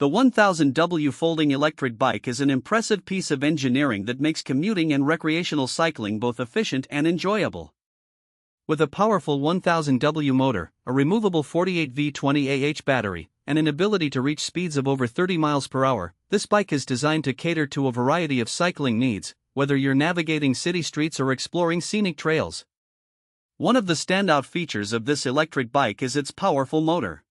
The 1000W folding electric bike is an impressive piece of engineering that makes commuting and recreational cycling both efficient and enjoyable. With a powerful 1000W motor, a removable 48V 20AH battery, and an ability to reach speeds of over 30 miles per hour, this bike is designed to cater to a variety of cycling needs, whether you're navigating city streets or exploring scenic trails. One of the standout features of this electric bike is its powerful motor.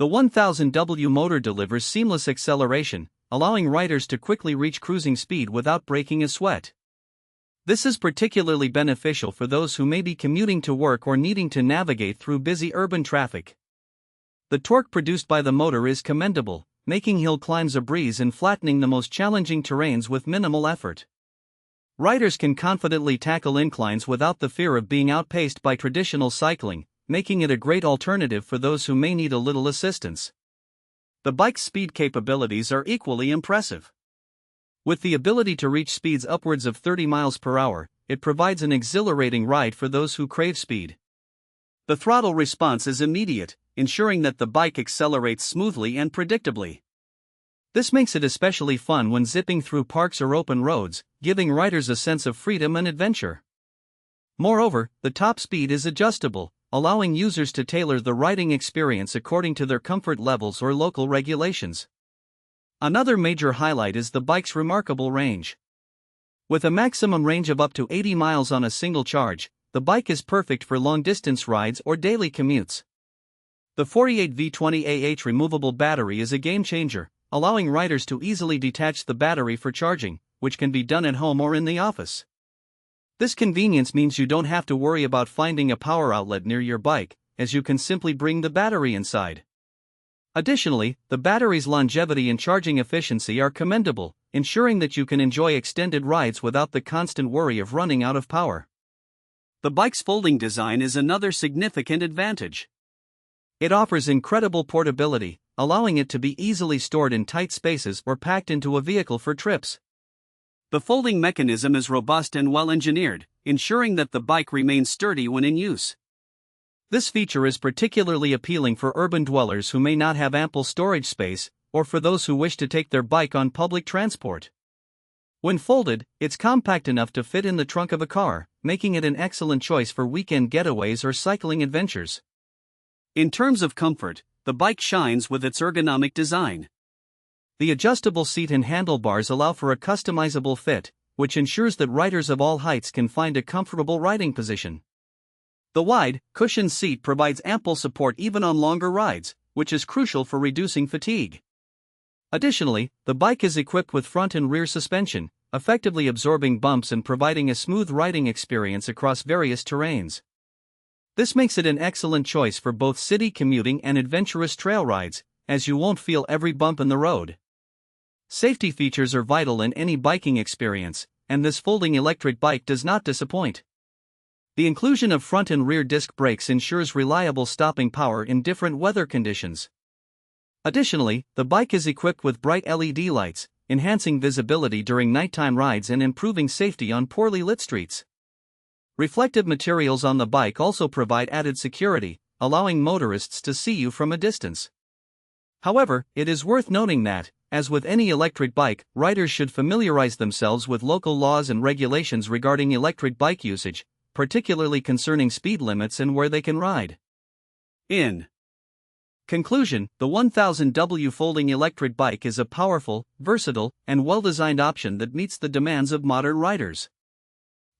The 1000W motor delivers seamless acceleration, allowing riders to quickly reach cruising speed without breaking a sweat. This is particularly beneficial for those who may be commuting to work or needing to navigate through busy urban traffic. The torque produced by the motor is commendable, making hill climbs a breeze and flattening the most challenging terrains with minimal effort. Riders can confidently tackle inclines without the fear of being outpaced by traditional cycling, making it a great alternative for those who may need a little assistance. The bike's speed capabilities are equally impressive. With the ability to reach speeds upwards of 30 miles per hour, it provides an exhilarating ride for those who crave speed. The throttle response is immediate, ensuring that the bike accelerates smoothly and predictably. This makes it especially fun when zipping through parks or open roads, giving riders a sense of freedom and adventure. Moreover, the top speed is adjustable, allowing users to tailor the riding experience according to their comfort levels or local regulations. Another major highlight is the bike's remarkable range. With a maximum range of up to 80 miles on a single charge, the bike is perfect for long-distance rides or daily commutes. The 48V 20AH removable battery is a game-changer, allowing riders to easily detach the battery for charging, which can be done at home or in the office. This convenience means you don't have to worry about finding a power outlet near your bike, as you can simply bring the battery inside. Additionally, the battery's longevity and charging efficiency are commendable, ensuring that you can enjoy extended rides without the constant worry of running out of power. The bike's folding design is another significant advantage. It offers incredible portability, allowing it to be easily stored in tight spaces or packed into a vehicle for trips. The folding mechanism is robust and well-engineered, ensuring that the bike remains sturdy when in use. This feature is particularly appealing for urban dwellers who may not have ample storage space, or for those who wish to take their bike on public transport. When folded, it's compact enough to fit in the trunk of a car, making it an excellent choice for weekend getaways or cycling adventures. In terms of comfort, the bike shines with its ergonomic design. The adjustable seat and handlebars allow for a customizable fit, which ensures that riders of all heights can find a comfortable riding position. The wide, cushioned seat provides ample support even on longer rides, which is crucial for reducing fatigue. Additionally, the bike is equipped with front and rear suspension, effectively absorbing bumps and providing a smooth riding experience across various terrains. This makes it an excellent choice for both city commuting and adventurous trail rides, as you won't feel every bump in the road. Safety features are vital in any biking experience, and this folding electric bike does not disappoint. The inclusion of front and rear disc brakes ensures reliable stopping power in different weather conditions. Additionally, the bike is equipped with bright LED lights, enhancing visibility during nighttime rides and improving safety on poorly lit streets. Reflective materials on the bike also provide added security, allowing motorists to see you from a distance. However, it is worth noting that, as with any electric bike, riders should familiarize themselves with local laws and regulations regarding electric bike usage, particularly concerning speed limits and where they can ride. In conclusion, the 1000W folding electric bike is a powerful, versatile, and well-designed option that meets the demands of modern riders.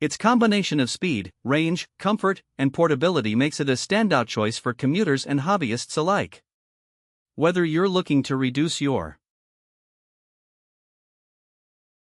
Its combination of speed, range, comfort, and portability makes it a standout choice for commuters and hobbyists alike. Whether you're looking to reduce your